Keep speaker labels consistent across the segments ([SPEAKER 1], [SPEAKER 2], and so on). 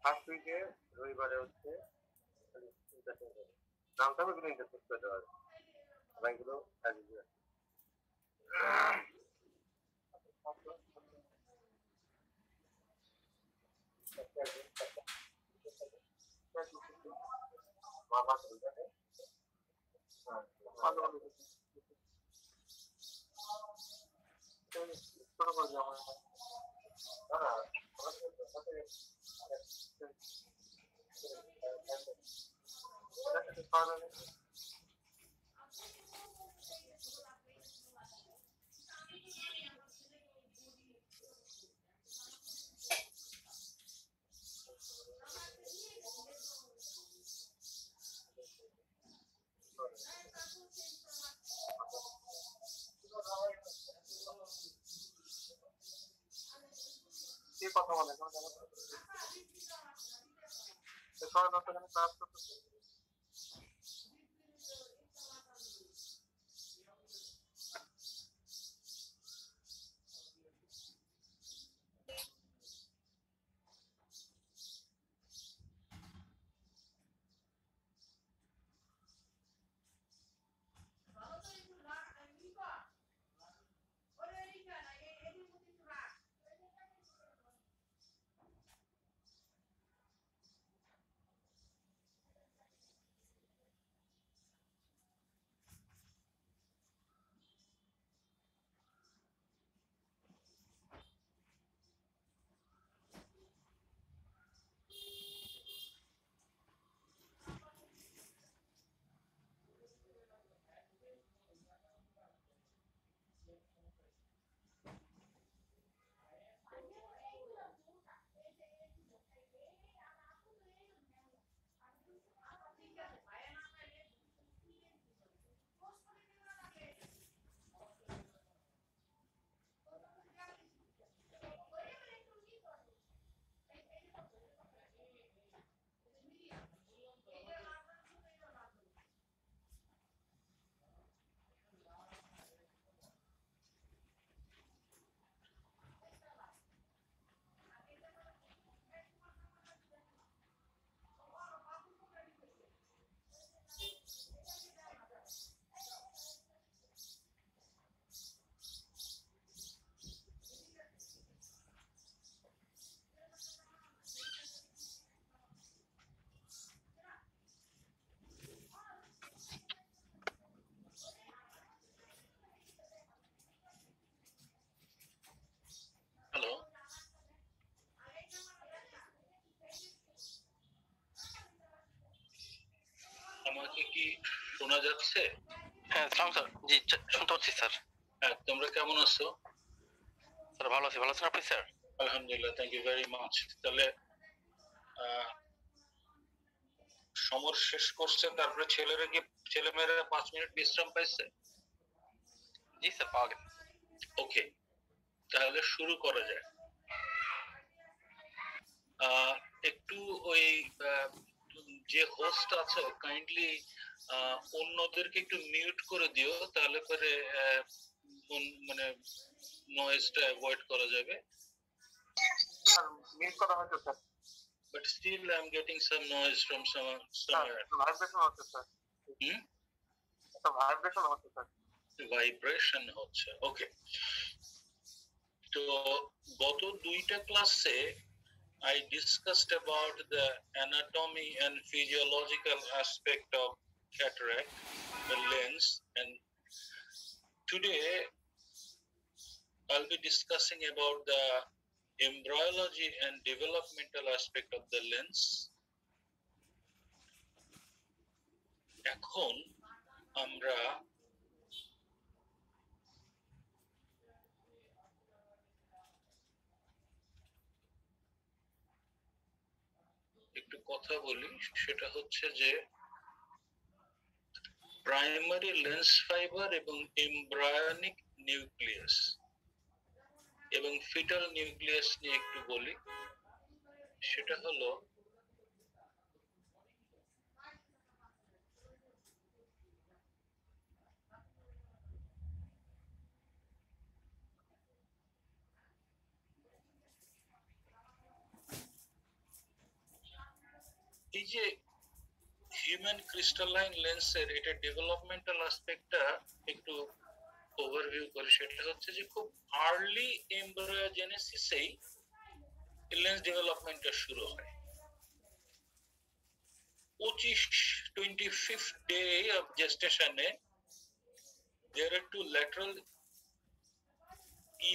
[SPEAKER 1] First উইকে রবিবারে হচ্ছে নামটা হবে কিন্তু ইন্টারফেস করে দেওয়া হবে ব্যাংকগুলো সার্ভিস দিয়ে কথা বলে কাজ করতেছে
[SPEAKER 2] আমাকে কি শোনা যাচ্ছে?
[SPEAKER 3] হ্যাঁ সালাম স্যার। জি শুনতে পাচ্ছি স্যার।
[SPEAKER 2] হ্যাঁ, তোমরা কেমন আছো?
[SPEAKER 3] স্যার ভালো আছি। ভালো আছেন আপনি স্যার?
[SPEAKER 2] আলহামদুলিল্লাহ, থ্যাংক ইউ ভেরি মাচ। তাহলে আহ, সমর শেষ করছে, তারপরে ছেলেমেয়েরা 5 মিনিট বিশ্রাম পাইছে।
[SPEAKER 3] জি স্যার, পাওয়া গেছে।
[SPEAKER 2] ওকে, তাহলে শুরু করা যায়। একটু ওই যে হোস্ট আছো কাইন্ডলি অন্যদেরকে একটু মিউট করে দিও, তাহলে পরে মানে নয়েজটা অ্যাভয়েড করা যাবে।
[SPEAKER 1] মিস করা হয়েছে sir.
[SPEAKER 2] But still I'm getting some noise from somewhere.
[SPEAKER 1] Vibration হচ্ছে স্যার।
[SPEAKER 2] হুম?
[SPEAKER 1] ভাইব্রেশন হচ্ছে স্যার।
[SPEAKER 2] ভাইব্রেশন হচ্ছে। ওকে, তো গত দুইটা ক্লাসে I discussed about the anatomy and physiological aspect of cataract, the lens, and today I'll be discussing about the embryology and developmental aspect of the lens. এখন আমরা একটু কথা বলি, সেটা হচ্ছে যে প্রাইমারি লেন্স ফাইবার এবং এমব্রায়োনিক নিউক্লিয়াস এবং ফিটাল নিউক্লিয়াস নিয়ে একটু বলি। সেটা হলো এই যে হিউম্যান ক্রিস্টালাইন লেন্সের এটা ডেভেলপমেন্টাল অ্যাসপেক্টটা একটু ওভারভিউ করি। সেটা হচ্ছে যে খুব আর্লি এমব্রায়োজেনেসিসেই লেন্স ডেভেলপমেন্টটা শুরু হয়। 25th day of gestation there are two lateral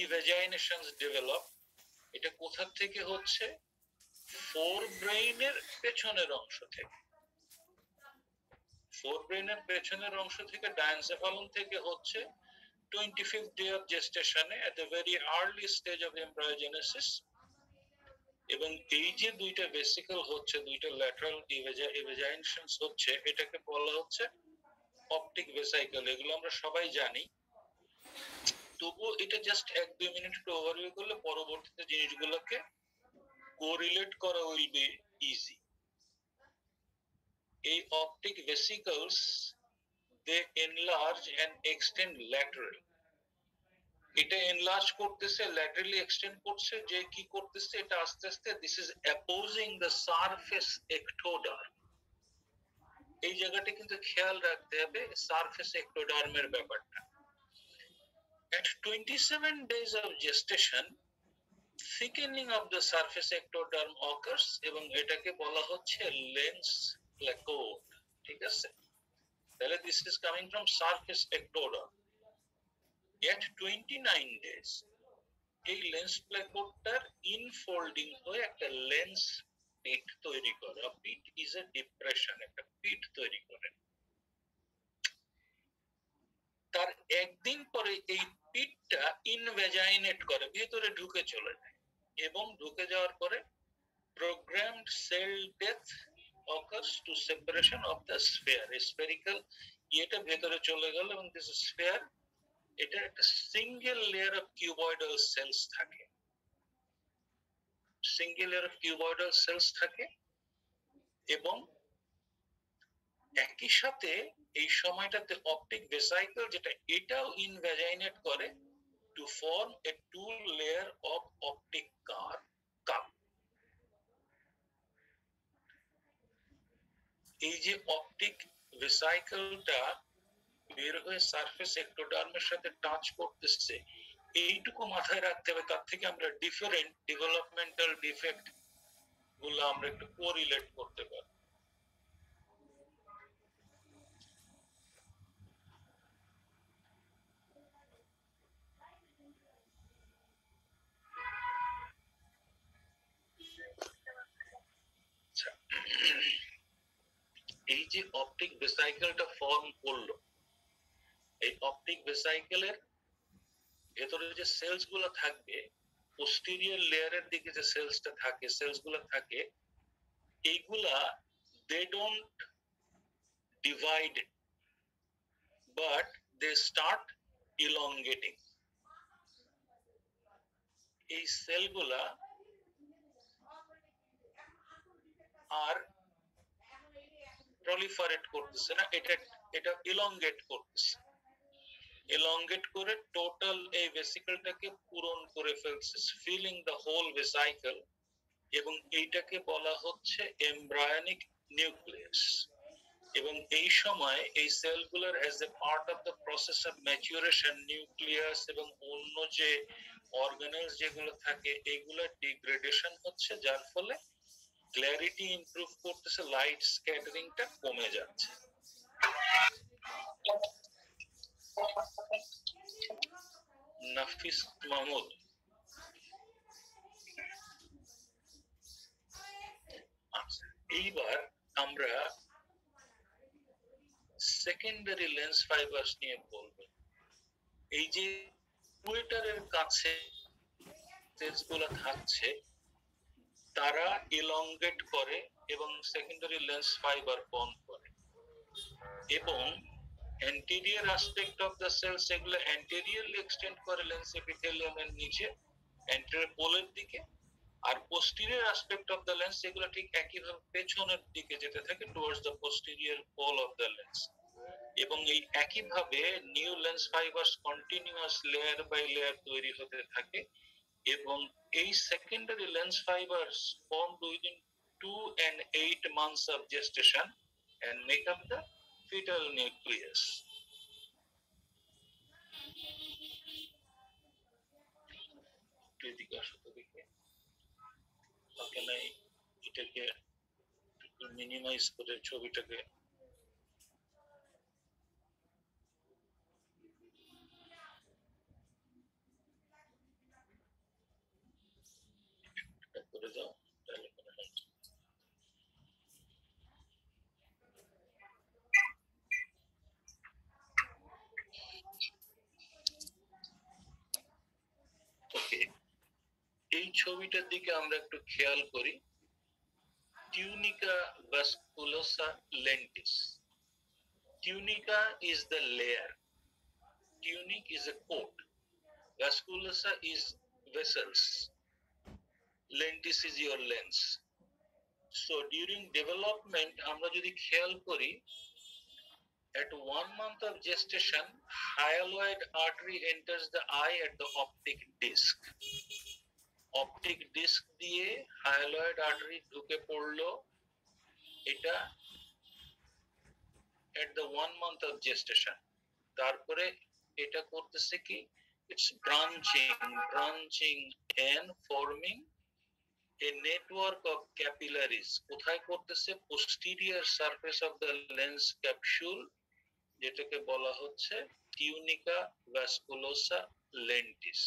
[SPEAKER 2] evaginations develop. এটা কোথা থেকে হচ্ছে? ফোর ব্রেইনের পেছনের অংশ থেকে। ফোর ব্রেইনের পেছনের অংশ থেকে ডায়ানসেফালন থেকে হচ্ছে 25th day of gestation at the very early stage of embryogenesis। এবং এই যে দুইটা ভেসিকল হচ্ছে, দুইটা ল্যাটারাল ইভাজাইনেশনস হচ্ছে, এটাকে বলা হচ্ছে অপটিক ভেসিকল। এগুলো আমরা সবাই জানি, তবুও এটা জাস্ট 1-2 মিনিট একটু ওভারভিউ করলে পরবর্তীতে জিনিসগুলোকে কোরিলেট করা উইল বি ইজি। এই optic vesicles they enlarge and extend lateral. এটা এনলার্জ করতেছে, ল্যাটারালি এক্সটেন্ড করছে, যে কি করতেছে এটা আস্তে আস্তে this is apposing the surface ectoderm. এই জায়গাটা কিন্তু খেয়াল রাখতে হবে সারফেস একটোডার্মের ব্যাপারটা। At 27 days of gestation thickening of the surface ectoderm occurs এবং এটাকে বলা হচ্ছে লেন্স প্ল্যাকোড। ঠিক আছে, তাহলে this is coming from surface ectoderm. At 29 days এই লেন্স প্ল্যাকোডটার ইনফোল্ডিং হয়ে একটা লেন্স পিট তৈরি করে। পিট ইজ এ ডিপ্রেশন, একটা পিট তৈরি করে। তার একদিন পরে এই পিটটা ইনভ্যাজাইনেট করে, ভিতরে ঢুকে চলে যায়, এবং ঢুকে যাওয়ার পরে programmed sell death occurs to separation of the sphere. Spherical এটা ভেতরে চলে গেল এবং দিস স্ফিয়ার, এটা একটা single layer of cuboidal cells থাকে, single layer of cuboidal cells থাকে। এবং একই সাথে এই সময়টাতে অপটিক ভেসিকল যেটা এটাও ইনভ্যাজাইনেট করে to form a two layer of optic cup. এই যে অপটিক ভেসিকলটা বের হয়ে সারফেস একটোডার্মের সাথে টাচ করতেছে, এইটুকু মাথায় রাখতে হবে। তার থেকে আমরা ডিফারেন্ট ডেভেলপমেন্টাল ডিফেক্ট গুলো আমরা একটু কোরিলেট করতে পারি। এই যে অপটিক ভেসিকলটা ফর্ম করলো, এই অপটিক ভেসিকলের ভেতরে যে সেলস গুলো থাকবে, পোস্টেরিয়র লেয়ারের দিকে যে সেলসটা থাকে, সেলস গুলো থাকে, এইগুলা they don't divide but they start elongating. এই সেলগুলা আর proliferate করতেছে না, এটা elongate করতেছে, elongate করে টোটাল এই ভেসিকলটাকে পূরণ করে ফেলছে, ফিলিং দ্য হোল ভেসিকল, এবং এইটাকে বলা হচ্ছে এমব্রায়োনিক নিউক্লিয়াস। এবং এই সময় এই সেলগুলোর as a part of the process of maturation nucleus এবং অন্য যে অর্গানেলস যেগুলো থাকে এগুলোর ডিগ্রেডেশন হচ্ছে, যার ফলে ক্ল্যারিটি ইমপ্রুভ করতেছে, লাইট স্ক্যাটারিংটা কমে যাচ্ছে। নাফিস মাহমুদ, আচ্ছা এইবার আমরা সেকেন্ডারি লেন্স ফাইবারস নিয়ে বলবো। এই যে ইকুয়েটরের কাছে সেলসগুলো থাকছে তারা ইলংগেট করে এবং সেকেন্ডারি লেন্স ফাইবার ফর্ম করে, এবং anterior aspect of the cells এগুলো anteriorly extend করে লেন্স এপিথেলিয়ামের নিচে anterior পোলের দিকে, আর posterior aspect of the lens এগুলো ঠিক একইভাবে পেছনের দিকে যেতে থাকে towards the posterior pole of the lens। এবং এই একইভাবে new lens fibres continuous layer by layer তৈরি হতে থাকে, এবং এই secondary lens fibres formed within 2 and 8 months of gestation and make up the fetal nucleus। এদিকে আসো তো দেখি, ওকে নাই এটাকে মিনিমাইজ করে ছবিটাকে করে দাও, তাহলে মনে হয়। ওকে, এই ছবিটার দিকে আমরা একটু খেয়াল করি। Tunica vasculosa lentis. Tunica is the layer, tunic is a coat, vasculosa is vessels, lentis is your lens। So during development আমরা যদি খেয়াল করি, at 1 month of gestation hyaloid artery enters the eye at the optic disc। Optic disc দিয়ে hyaloid artery ঢুকে পড়লো, এটা at the 1 month of gestation। তারপরে এটা করতেছে কি, it's branching and forming a network of capillaries। কোথায় করতেছে, posterior surface of the lens capsule, যেটাকে বলা হচ্ছে টিউনিকা ভাস্কুলোসা লেন্টিস।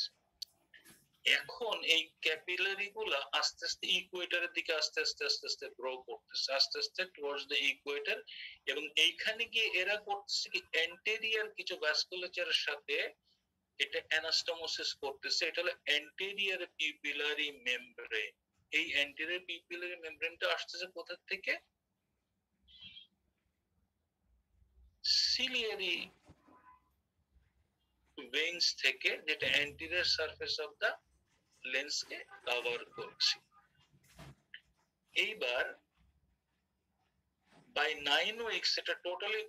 [SPEAKER 2] এখন এই ক্যাপিলারি গুলা আস্তে আস্তে ইকুয়েটরের দিকে আস্তে আস্তে গ্রো করতেছে, আস্তে আস্তে টুয়ার্ডস দ্য ইকুয়েটর, এবং এইখানে গিয়ে এরা করতেছে কি অ্যান্টেরিয়র কিছু ভাস্কুলেচারের সাথে এটা অ্যানাস্টোমোসিস করতেছে। এটা হলো অ্যান্টেরিয়র পিউপিলারি মেমব্রেন। এই অ্যান্টেরিয়র পিউপিলারি মেমব্রেনটা আসতেছে কোথা থেকে, সিলিয়ারি ভেইনস থেকে, যেটা অ্যান্টেরিয়র সারফেস অফ দা লেন্সকে কভার করছে। এইবার বাই 9 উইকস এটা টোটালি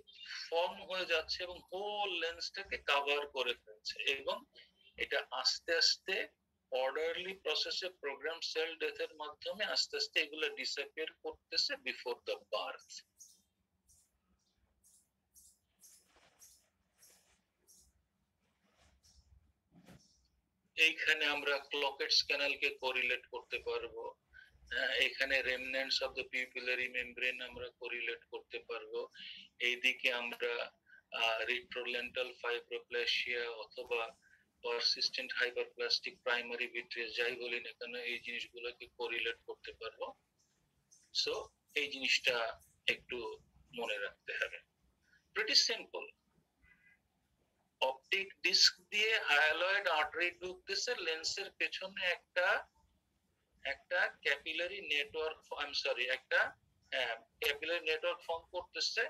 [SPEAKER 2] ফর্ম হয়ে যাচ্ছে এবং হোল লেন্সটাকে কভার করে ফেলছে, এবং এটা আস্তে আস্তে অর্ডারলি প্রসেসে প্রোগ্রাম সেল ডেথের মাধ্যমে আস্তে আস্তে এগুলো ডিসঅ্যাপিয়ার করতেছে বিফোর দ্য বার্থ। এইখানে আমরা ক্লকেটস ক্যানালকে কোরিলেট করতে পারবো, এখানে রেমনেন্টস অফ দ্য পিউপিলারি মেমব্রেন আমরা কোরিলেট করতে পারবো। এইদিকে আমরা রিট্রোলেন্টাল ফাইব্রোপ্লাসিয়া অথবা পারসিস্টেন্ট হাইপারপ্লাস্টিক প্রাইমারি ভিট্রিয়াস যাই বলি না কেন এই জিনিসগুলোকে কোরিলেট করতে পারবো। সো এই জিনিসটা একটু মনে রাখতে হবে, প্রিটি সিম্পল। অপটিক ডিস্ক দিয়ে হায়ালয়েড আর্টারি ঢুকতেছে, লেন্সের পেছনে একটা capillary network, I am sorry, একটা ক্যাপিলারি নেটওয়ার্ক ফর্ম করতেছে,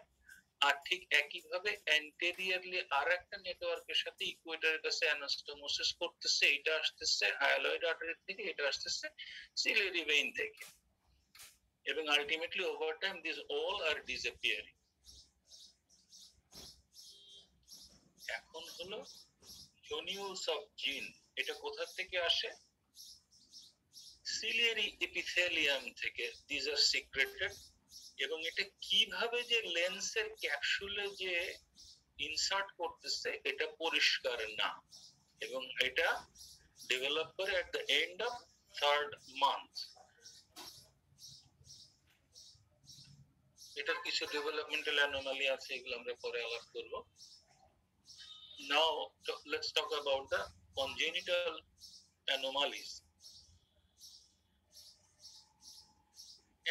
[SPEAKER 2] আর ঠিক একইভাবে অ্যান্টেরিয়রলি আর একটা নেটওয়ার্কের সাথে ইকুয়েটরের কাছে অ্যানাস্টোমোসিস করতেছে। এটা আসতেছে হায়ালয়েড আর্টারি থেকে, এটা আসতেছে সিলিয়ারি ভেইন থেকে, এবং ultimately over time this all are disappearing. এখন হলো জনিউলস অফ জিন, এটা কোথা থেকে আসে? সিলিয়ারি এপিথেলিয়াম থেকে। দিস আর সিক্রেটেড, এবং এটা কিভাবে যে লেন্সের ক্যাপসুলে যে ইনসার্ট করতেছে এটা পরিষ্কার না, এবং এটা ডেভেলপ করে at the end of 3rd month. এটার কিছু ডেভেলপমেন্টাল অ্যানোমালি আছে, এগুলো আমরা পরে আলাপ করব। Now let's talk about the congenital anomalies.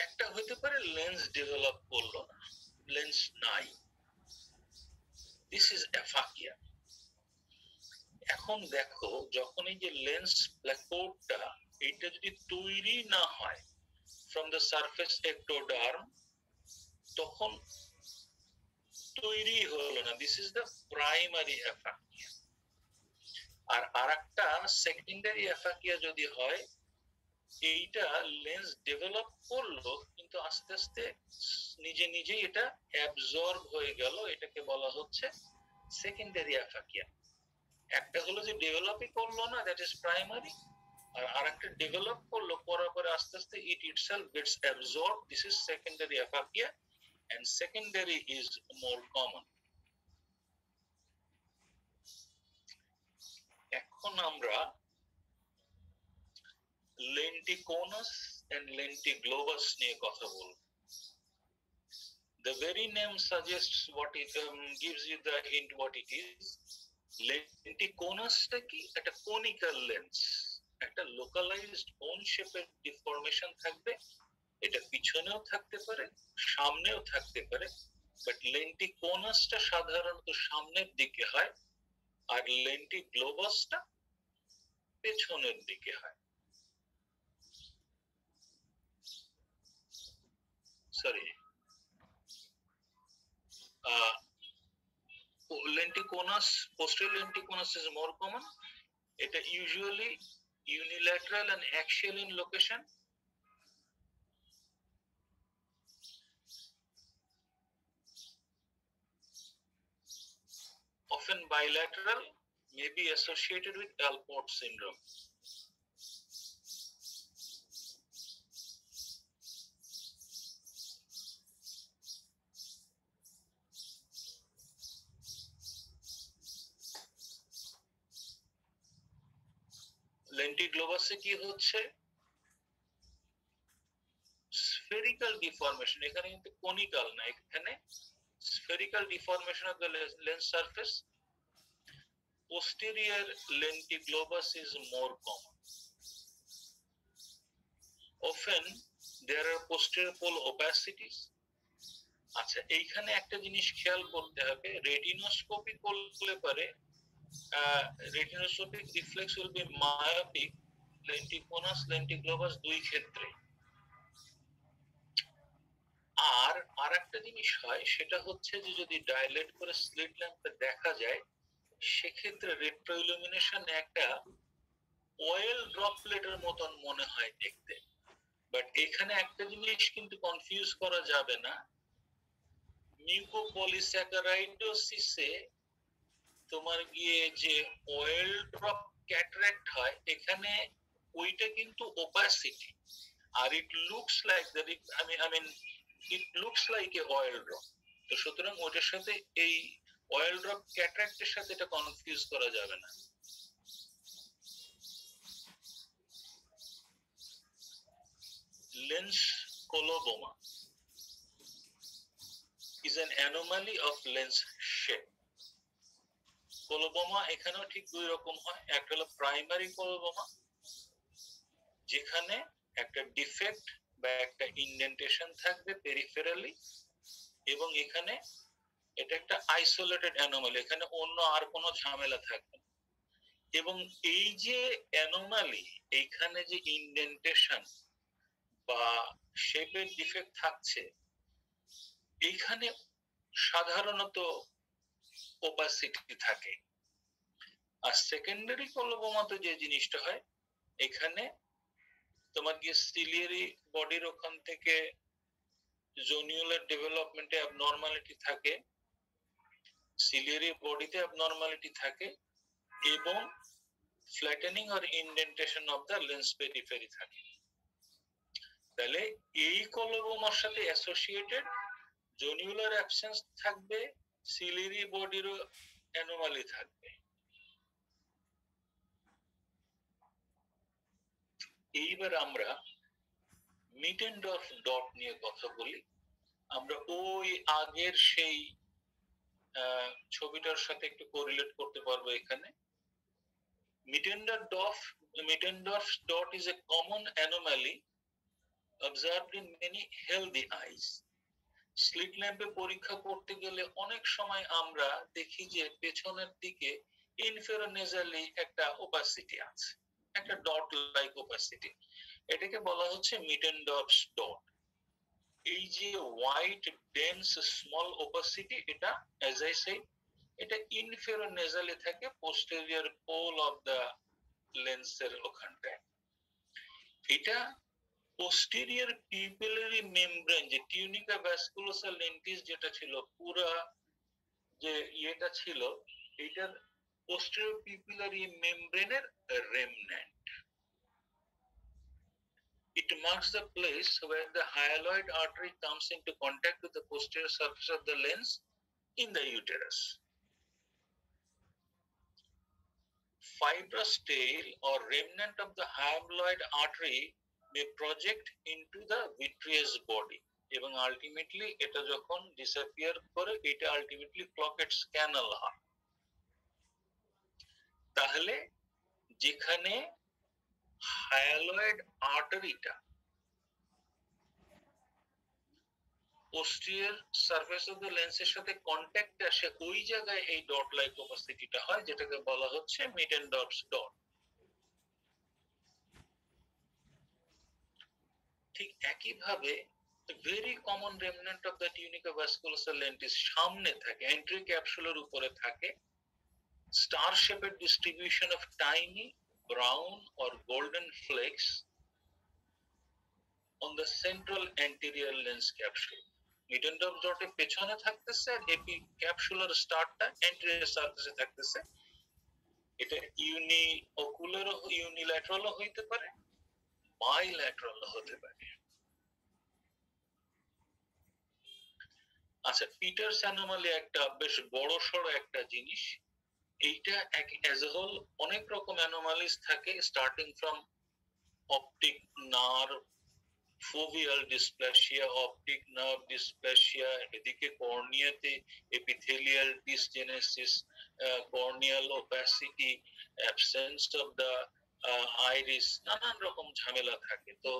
[SPEAKER 2] একটা হতে পারে লেন্স ডেভেলপ করলো না, লেন্স নাই, দিস ইজ অ্যাফাকিয়া। এখন দেখো, যখন এই যে লেন্স প্ল্যাকোডটা এটা যদি তৈরি না হয় ফ্রম দ্য সারফেস ectoderm, তখন তৈরি হলো না, দিস ইজ দ্য প্রাইমারি অ্যাফাকিয়া। আর আরেকটা সেকেন্ডারি অ্যাফাকিয়া যদি হয়, এইটা লেন্স ডেভেলপ করলো কিন্তু আস্তে আস্তে নিজে নিজেই এটা অ্যাবজর্ব হয়ে গেল, এটাকে বলা হচ্ছে সেকেন্ডারি অ্যাফাকিয়া। একটা হলো যে ডেভেলপই করলো না, দ্যাট ইজ প্রাইমারি, আর আরেকটা ডেভেলপ করলো, করার পরে আস্তে আস্তে it itself gets absorb, this is secondary aphakia, and secondary is more common. এখন আমরা লেন্টিকোনাস এন্ড লেন্টিগ্লোবাস নিয়ে কথা বলবো। The very name suggests what it gives you the hint what it is. লেন্টিকোনাসটা কি? একটা কোনিক্যাল লেন্স, একটা লোকালাইজড কোন শেপের ডিফরমেশন থাকবে, এটা পিছনেও থাকতে পারে, সামনেও থাকতে পারে, বাট লেন্টিকোনাসটা সাধারণত সামনের দিকে হয়, আর লেন্টিগ্লোবাসটা পেছনের দিকে হয়। Sorry, lenticonus, posterior lenticonus is more common. It usually unilateral and axial in location. Often bilateral, may be associated with Alport syndrome. লেন্টিগ্লোবাসে কি হচ্ছে? স্ফেরিক্যাল ডিফরমেশন, এখানে কিন্তু কনিক্যাল না, এখানে spherical deformation of the lens surface. Posterior lentiglobus is more common. Often there are posterior pole opacities. আচ্ছা, এইখানে একটা জিনিস খেয়াল করতে হবে, রেটিনোস্কোপি করলে পারে রেটিনোস্কোপিক রিফ্লেক্স উইল বি মায়োপিক, লেন্টিকোনাস লেন্টিগ্লোবাস দুই ক্ষেত্রে। আর আরেকটা জিনিস হয়, সেটা হচ্ছে যে যদি ডাইলেট করে স্লিট ল্যাম্পে দেখা যায়, সেক্ষেত্রে রেট্রোইলুমিনেশন একটা অয়েল ড্রপলেটের মতন মনে হয় দেখতে। বাট এখানে একটা জিনিস কিন্তু কনফিউজ করা যাবে না, মিউকোপলিস্যাকারাইডোসিসে তোমার গিয়ে যে অয়েল ড্রপ ক্যাটারাক্ট হয়, এখানে ওইটা কিন্তু ওপাসিটি, আর it looks like that, I mean it looks like a oil drop. তো সুতরাং ওটার সাথে এই অয়েল ড্রপ ক্যাটারাক্টের সাথে এটা কনফিউজ করা যাবে না। Lens coloboma is an anomaly of lens shape. Coloboma এখানেও ঠিক দুই রকম হয়, একটা হলো প্রাইমারি কোলোবোমা, যেখানে একটা ডিফেক্ট বা একটা ইনডেন্টেশন থাকবে পেরিফেরালি, এবং এখানে এটা একটা আইসোলেটেড অ্যানোমালি, এখানে অন্য আর কোনো ঝামেলা থাকবে না। এবং এই যে অ্যানোমালি, এইখানে যে ইনডেন্টেশন, বা শেপের ডিফেক্ট থাকছে, এইখানে সাধারণত ওপাসিটি থাকে। আর সেকেন্ডারি কলবোমাতে যে জিনিসটা হয়, এখানে তোমার গিয়ে সিলিয়ারি বডির ওখান থেকে জোনিউলার ডেভেলপমেন্টে অ্যাবনর্মালিটি থাকে, সিলিয়ারি বডিতে অ্যাবনর্মালিটি থাকে, এবং flattening or indentation of the lens periphery থাকে। তাহলে এই কলবোমার সাথে অ্যাসোসিয়েটেড জোনিউলার অ্যাবসেন্স থাকবে, সিলিয়ারি বডিরও অ্যানোমালি থাকবে। এইবার আমরা মিটেনডর্ফ ডট নিয়ে কথা বলি। আমরা ওই আগের সেই ছবিটার সাথে একটু কোরিলেট করতে পারবো এখানে। Mittendorf dot is a common anomaly observed in many healthy eyes. Slit ল্যাম্পে পরীক্ষা করতে গেলে অনেক সময় আমরা দেখি যে পেছনের দিকে ইনফেরোনেজালি একটা ওপাসিটি আছে, একটা ডট লাইক ওপাসিটি। এটাকে বলা হচ্ছে মিটেনডর্ফস ডট। এই যে হোয়াইট ডেন্স স্মল ওপাসিটি, এটা অ্যাজ আই সে এটা ইনফেরোনেজালি থাকে, পোস্টেরিয়র পোল অফ দা লেন্সের ওখানটায়। এটা পোস্টেরিয়র পিউপিলারি মেমব্রেন, যে টিউনিকা ভ্যাসকুলোসা লেন্টিস যেটা ছিল, পুরা যে ইয়েটা ছিল, এটার পোস্টেরিয়র পিউপিলারি মেমব্রেনের রেমন্যান্ট। It marks the place where the hyaloid artery comes into contact with the posterior surface of the lens in the uterus. Fibrous tail or remnant of the hyaloid artery may project into the vitreous body, এবং ultimately এটা যখন disappear করে, এটা ultimately ক্লকেটস canal হয়। তাহলে যেখানে হায়ালয়েড আর্টারিটা posterior surface of the লেন্সের সাথে কন্ট্যাক্ট আসে, ওই জায়গায় এই ডট লাইক ওপাসিটিটা হয়, যেটাকে বলা হচ্ছে মিটেনডর্ফস ডট। ঠিক একইভাবে very common remnant of the tunica vasculosa lentis সামনে থাকে, এন্ট্রি ক্যাপসুলের উপরে থাকে। স্টার শেপের distribution of tiny brown or golden flecks on the central anterior lens capsule. Mittendorf ডটের পেছনে থাকতেছে, আর এপি ক্যাপসুলার স্টারটা অ্যান্টেরিয়র সারফেসে থাকতেছে। এটা ইউনিওকুলারও ইউনিল্যাটারালও হইতে পারে, বাইল্যাটারালও হতে পারে। আচ্ছা, পিটার্স অ্যানোমালি একটা বেশ বড়সড় একটা জিনিস। এইটা অ্যাজ এ হোল অনেক রকম অ্যানোমালিস থাকে, starting from optic nerve, foveal dysplasia, optic nerve dysplasia, এদিকে কর্নিয়াতে epithelial dysgenesis, corneal opacity, absence of the iris, নানান রকম ঝামেলা থাকে। তো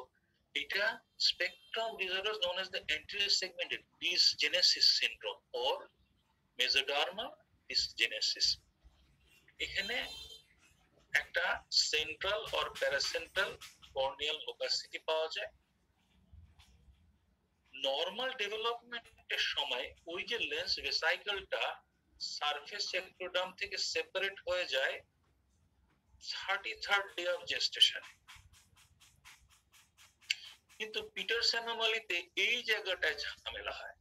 [SPEAKER 2] এটা spectrum disorders known as the anterior segmented dysgenesis syndrome or mesodermal dysgenesis. এখানে একটা সেন্ট্রাল অর প্যারাসেন্ট্রাল কর্নিয়াল ওপাসিটি পাওয়া যায়। নর্মাল ডেভেলপমেন্টের সময় ওই যে লেন্স ভেসাইকেলটা সারফেস এক্টোডার্ম থেকে সেপারেট হয়ে যায় 33rd ডে অফ জেস্টেশন। কিন্তু পিটার্স অ্যানোমালিতে এই জায়গাটায় ঝামেলা হয়।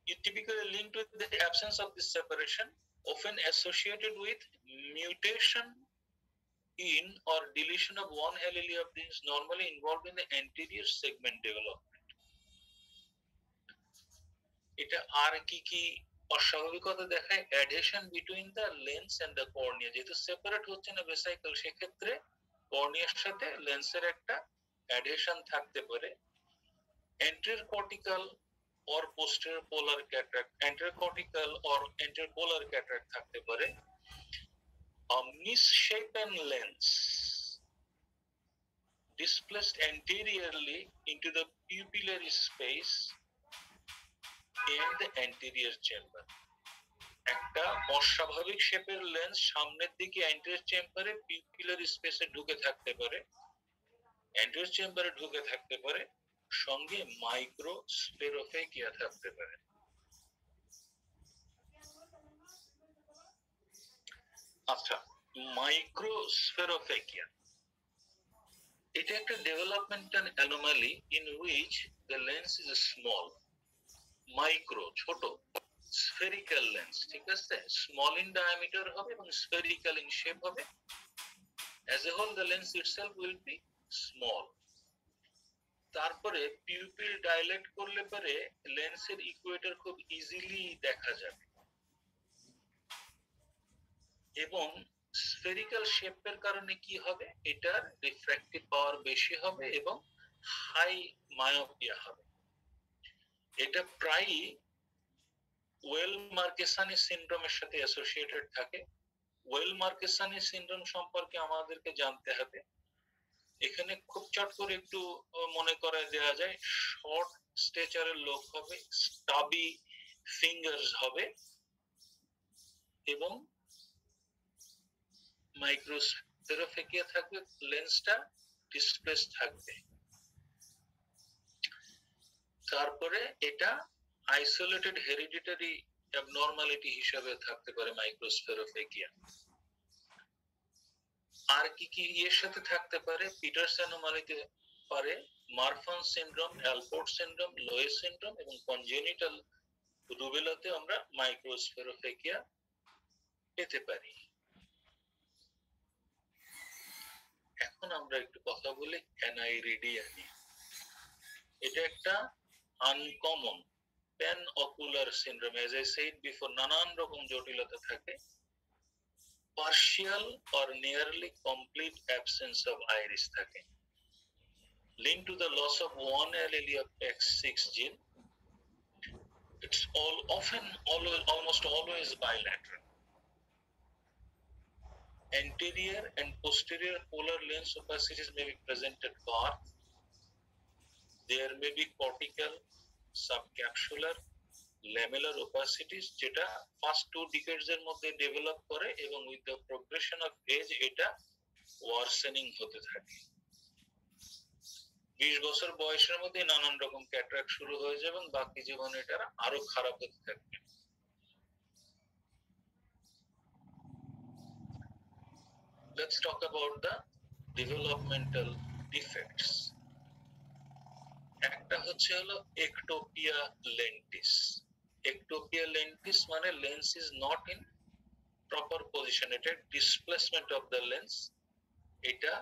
[SPEAKER 2] It typically linked with the absence of this separation, often associated with mutation in or deletion of one allele of genes normally involved in the anterior segment development. এটা আর কি অস্বাভাবিকতা দেখায়? Adhesion between the lens and the cornea, যেহেতু separate হচ্ছে না ভেসাইকেল, সেক্ষেত্রে কর্নিয়ার সাথে লেন্সের একটা অ্যাডহেশন থাকতে পারে। anterior cortical or posterior polar cataract, anterior cortical or anterior polar cataract থাকতে পারে। A misshapen lens displaced anteriorly into the pupillary space in the anterior chamber, একটা অস্বাভাবিক শেপের লেন্স সামনের দিকে অ্যান্টেরিয়র চেম্বারে পিউপিলারি স্পেসে ঢুকে থাকতে পারে, অ্যান্টিরিয়র চেম্বারে ঢুকে থাকতে পারে, সঙ্গে মাইক্রোস্পেরোফেকিয়া থাকতে পারে। আচ্ছা, মাইক্রোস্পেরোফেকিয়া এটা একটা developmental anomaly in which the lens is small, micro ছোট, স্ফেরিক্যাল লেন্স, ঠিক আছে, স্মল ইন ডায়ামিটার হবে এবং স্ফেরিক্যাল ইন শেপ হবে। As a whole the lens itself will be small. তারপরে পিউপিল ডাইলেট করলে পরে লেন্সের ইকুয়েটর খুব ইজিলি দেখা যাবে এবং স্ফেরিক্যাল শেপের কারণে কি হবে, এটার রিফ্র্যাক্টিভ পাওয়ার বেশি হবে এবং হাই মায়োপিয়া হবে। এটা প্রায়ই ওয়েল মার্কেসানি সিনড্রোমের সাথে অ্যাসোসিয়েটেড থাকে। ওয়েল মার্কেসানি সিনড্রোম সম্পর্কে আমাদেরকে জানতে হবে। এখানে খুব চট করে একটু মনে করায় দেওয়া যায়, শর্ট স্টেচারের লোক হবে, স্টাবি ফিঙ্গার্স হবে এবং মাইক্রোস্পেরোফেকিয়া থাকবে, লেন্সটা ডিসপ্লেস থাকবে। তারপরে এটা আইসোলেটেড হেরিডিটারি অ্যাবনরমালিটি হিসেবে থাকতে পারে মাইক্রোস্পেরোফেকিয়া। আর কি কি এর সাথে থাকতে পারে, পিটার্স অ্যানোমালিতে পারে, মারফান সিনড্রোম, অ্যালপোর্ট সিনড্রোম, লোয়েস সিনড্রোম এবং কনজেনিটাল রুবেলাতে আমরা মাইক্রোস্পেরোফেকিয়া পেতে পারি। এখন আমরা একটু কথা বলি অ্যানাইরিডিয়া নিয়ে। এটা একটা uncommon pan ocular syndrome. Age I said before, নানান রকম জটিলতা থাকে। Partial or nearly complete absence of iris থাকে, linked to the loss of one allele of X6 gene. It's almost always bilateral. Anterior and posterior polar lens opacities may be present at birth. There may be cortical, subcapsular, lamellar opacities যেটা first 2 decades এর মধ্যে develop করে এবং with the progression of age এটা worsening হতে থাকে। 20 বছর বয়সের মধ্যে নানান রকম ক্যাটারাক্ট শুরু হয়ে যাবে এবং বাকি জীবনে এটা আরো খারাপ হতে থাকবে। Let's talk about the developmental defects. একটা হচ্ছে হলো এক্টোপিয়া লেন্টিস। এক্টোপিয়া লেন্টিস মানে lens is not in proper position, এটা ডিসপ্লেসমেন্ট অফ দ্য লেন্স। এটা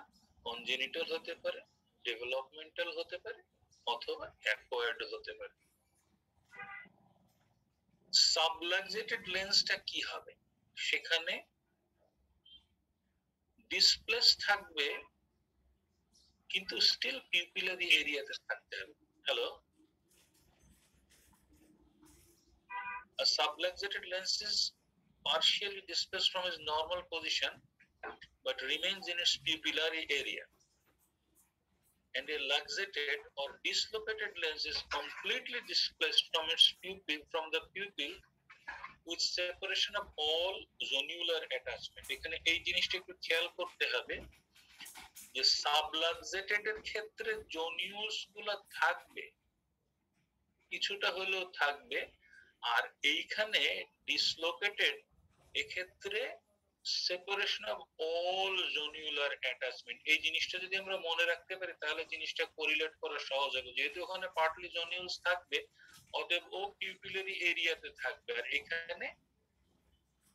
[SPEAKER 2] কনজেনিটাল হতে পারে, ডেভেলপমেন্টাল হতে পারে অথবা অ্যাকোয়ার্ড হতে পারে। সাবলাক্সেটেড লেন্সটা কি হবে, সেখানে ডিসপ্লেস থাকবে কিন্তু স্টিল পিউপিলারি এরিয়াতে থাকতে হবে। Hello, a subluxated lens is partially displaced from its normal position but remains in its pupillary area, and a luxated or dislocated lens is completely displaced from its pupil, from the pupil, with separation of all zonular attachment. এখানে এই জিনিসটা একটু খেয়াল করতে হবে যে সাবলাক্সেটেড এর ক্ষেত্রে জোনিউলস গুলা থাকবে, কিছুটা হলেও থাকবে, আর এইখানে ডিসলোকেটেড এক্ষেত্রে সেপারেশন অফ অল জোনিউলার অ্যাটাচমেন্ট। এই জিনিসটা যদি আমরা মনে রাখতে পারি তাহলে জিনিসটা কোরিলেট করা সহজ হবে। যেহেতু ওখানে পার্টলি জোনিউলস থাকবে, অতএব ও পিউপিলারি এরিয়াতে থাকবে, আর এখানে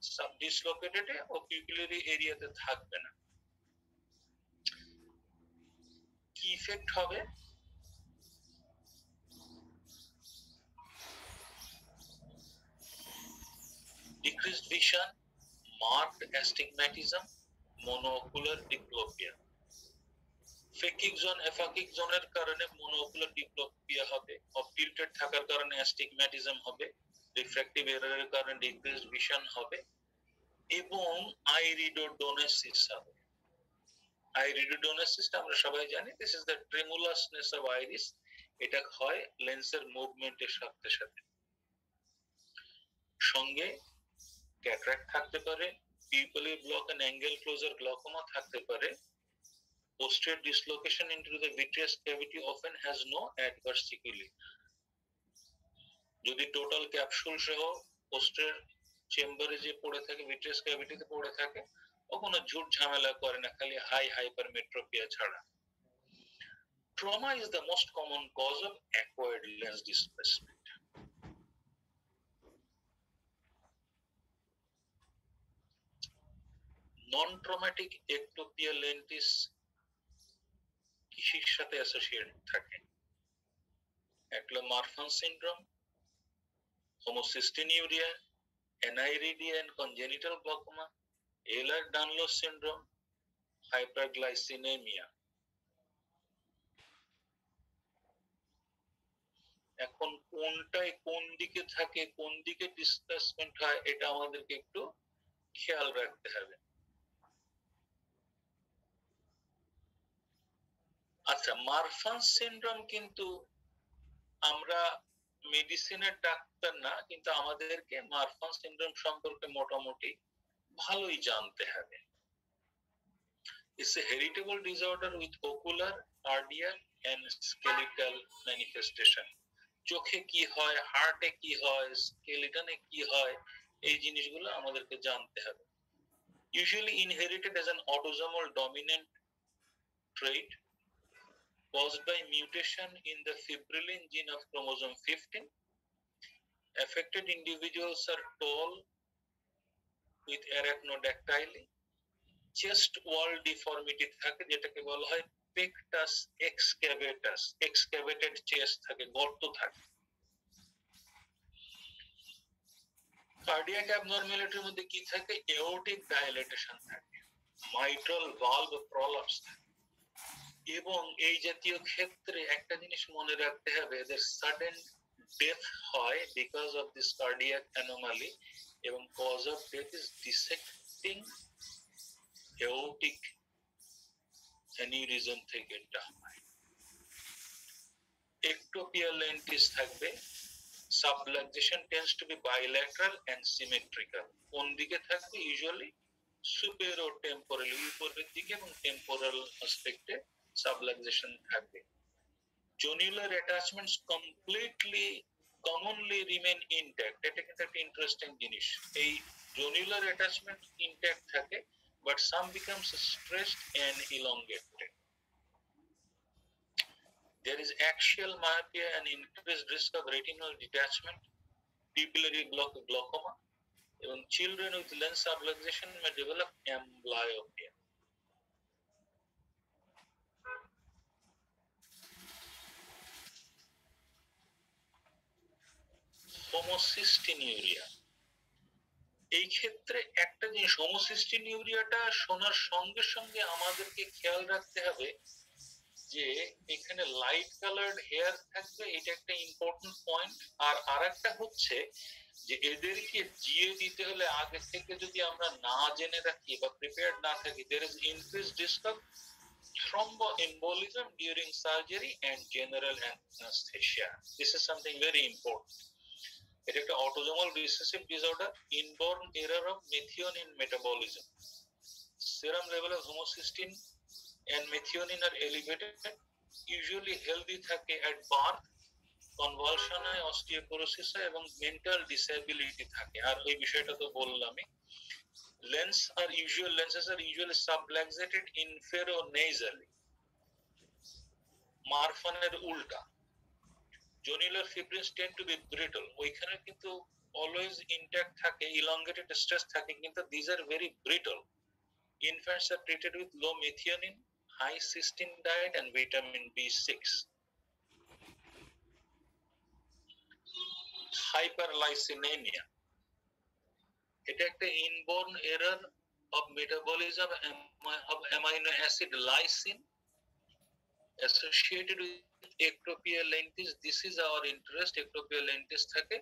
[SPEAKER 2] সাব ডিসলোকেটেডে ও পিউপিলারি এরিয়াতে থাকবে না। কি ইফেক্ট হবে, decreased vision, marked astigmatism, monocular diplopia. Phakic zone, aphakic জোনের কারণে মনোকুলার ডিপ্লোপিয়া হবে, অবটিল্টেড থাকার কারণে অ্যাস্টিগম্যাটিজম হবে, রিফ্র্যাক্টিভ এররের কারণে ডিক্রিজড ভিশন হবে এবং আইরিডোডোনেসিস হবে। আইরিডোডোনেসিসটা আমরা সবাই জানি, this is the tremulousness of iris. এটা হয় লেন্সের মুভমেন্টের সাথে সাথে। সঙ্গে ক্যাটারাক্ট থাকতে পারে, pupillary block and angle closure glaucoma থাকতে পারে Posterior dislocation into the vitreous cavity often has no adverse sequelae. যদি টোটাল ক্যাপসুল সহ পোস্টের চেম্বারে যে পড়ে থাকে, ভিট্রিয়াস ক্যাভিটিতে পড়ে থাকে, কখনো ঝুট ঝামেলা করে না, খালি হাইপারমেট্রোপিয়া ছাড়া। Trauma is the most common cause of acquired lens displacement. Non-traumatic ectopia lentis কিসের সাথে অ্যাসোসিয়েট থাকে? একটা Marfan syndrome, homocystinuria, aniridia and congenital glaucoma, Ehlers-Danlos syndrome, hyperglycinemia. এখন কোনটায় কোন দিকে থাকে, কোন দিকে ডিসপ্লেসমেন্ট হয়, এটা আমাদেরকে একটু খেয়াল রাখতে হবে। আচ্ছা, মারফান সিনড্রোম কিন্তু আমরা মেডিসিনের ডাক্তার না, কিন্তু আমাদেরকে মারফান সিনড্রোম সম্পর্কে মোটামুটি ভালোই জানতে হবে। It's a heritable disorder with ocular, cardiac and skeletal manifestation. চোখে কি হয়, হার্টে কি হয়, স্কেলিটনে কি হয়, এই জিনিসগুলো আমাদেরকে জানতে হবে। Usually inherited as an autosomal dominant trait caused by mutation in the fibrillin gene of chromosome 15. Affected individuals are tall with arachnodactyly. Chest wall deformity থাকে, যেটাকে বলা হয় pectus excavatus, excavated chest থাকে, গর্ত থাকে। কার্ডিয়াক অ্যাবনরমালিটির মধ্যে কি থাকে? এওর্টিক ডাইলেটেশন থাকে, মাইট্রাল ভালভ প্রলাপস থাকে। এবং এই জাতীয় ক্ষেত্রে একটা জিনিস মনে রাখতে হবে, এদের সাডেন ডেথ হয় because of this cardiac anomaly, এবং cause of death is dissecting aortic aneurysm থেকে এটা হয়। Ectopia lentis থাকবে, subluxation tends to be bilateral and symmetrical. কোন দিকে থাকবে? Usually superior temporal, উপরের দিকে, এবং temporal aspect এ subluxation থাকবে। Jonular attachments commonly remain intact. এটা কিন্তু একটা ইন্টারেস্টিং জিনিস। এই jonular attachment intact থাকে, but some becomes stressed and elongated. There is axial myopia and increased risk of retinal detachment, pupillary glaucoma, and children with lens subluxation may develop amblyopia. Homocystinuria. এই ক্ষেত্রে একটা জিনিস, হোমোসিস্টিনিউরিয়াটা শোনার সঙ্গে সঙ্গে আমাদেরকে খেয়াল রাখতে হবে যে এখানে লাইট কালার্ড হেয়ার থাকবে, এটা একটা ইম্পর্টেন্ট পয়েন্ট। আর আরেকটা হচ্ছে যে এদেরকে জিএ দিতে হলে আগে থেকে যদি আমরা না জেনে রাখি বা প্রিপেয়ার্ড না থাকি, there is increased risk of thromboembolism during surgery and general anesthesia. This is something very important. এটা একটা autosomal recessive disorder, inborn error of methionine metabolism. Serum level of homocysteine and methionine are elevated, usually healthy থাকে at birth, convulsion হয়, osteoporosis হয়, এবং mental disability থাকে। আর এই বিষয়টা তো বললামই। Lenses are usually subluxated inferonasally, মারফানের উল্টা। Jonular fibrils tend to be brittle, ওইখানে কিন্তু always intact থাকে, elongated stress থাকে, কিন্তু these are very brittle. Infants are treated with low methionine, high cysteine diet and vitamin B6. Hyperlycinemia. এটা একটা inborn error of metabolism of amino acid lysine associated with ectopia lentis. This is our interest. Ectopia lentis থাকে,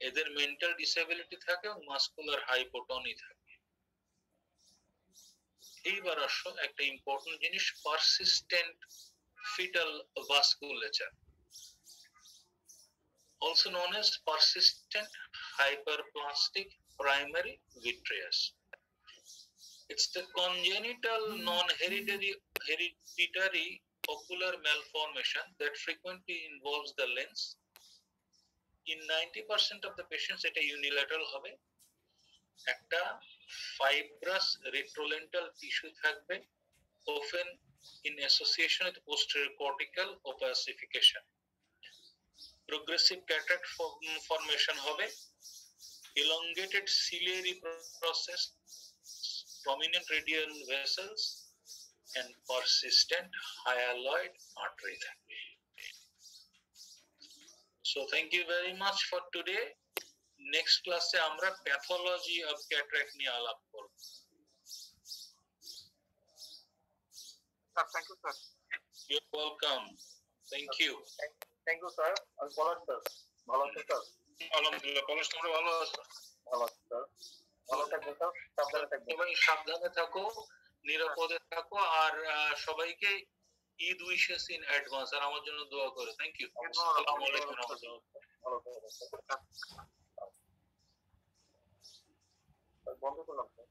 [SPEAKER 2] এদের mental disability থাকে, এবং muscular হাইপোটনি থাকে। এইবার আসো একটা ইম্পর্টেন্ট জিনিস, persistent fetal vasculature, also known as persistent hyperplastic primary vitreous. It's the congenital non-hereditary hereditary ocular malformation that frequently involves the lens. In 90% of the patients এটা unilateral হবে। একটা fibrous retrolental tissue থাকবে, often in association with posterior cortical opacification. Progressive cataract formation হবে, elongated ciliary process, prominent radial vessels, and persistent hyaloid artery থাকবে। So thank you very much for today. Next class এ আমরা pathology of cataract নিয়ে আলাপ করব।
[SPEAKER 1] Sir thank you sir.
[SPEAKER 2] You're welcome. Thank you.
[SPEAKER 1] Thank you sir. আমি Palash sir, ভালো আছেন sir?
[SPEAKER 2] আলহামদুলিল্লাহ, পলাশ তোমরা ভালো আছো?
[SPEAKER 1] ভালো আছি স্যার। ভালো থাকবেন স্যার, সাবধানে থাকবেন।
[SPEAKER 2] সবাই সাবধানে থাকো, নিরাপদে থাকো, আর সবাইকে ঈদ উইশেস ইন অ্যাডভান্স, আর আমার জন্য দোয়া করো। Thank you. আসসালামু আলাইকুম ওয়া রাহমাতুল্লাহ।
[SPEAKER 1] ভালো থাকবেন স্যার। বন্ধ করলাম স্যার।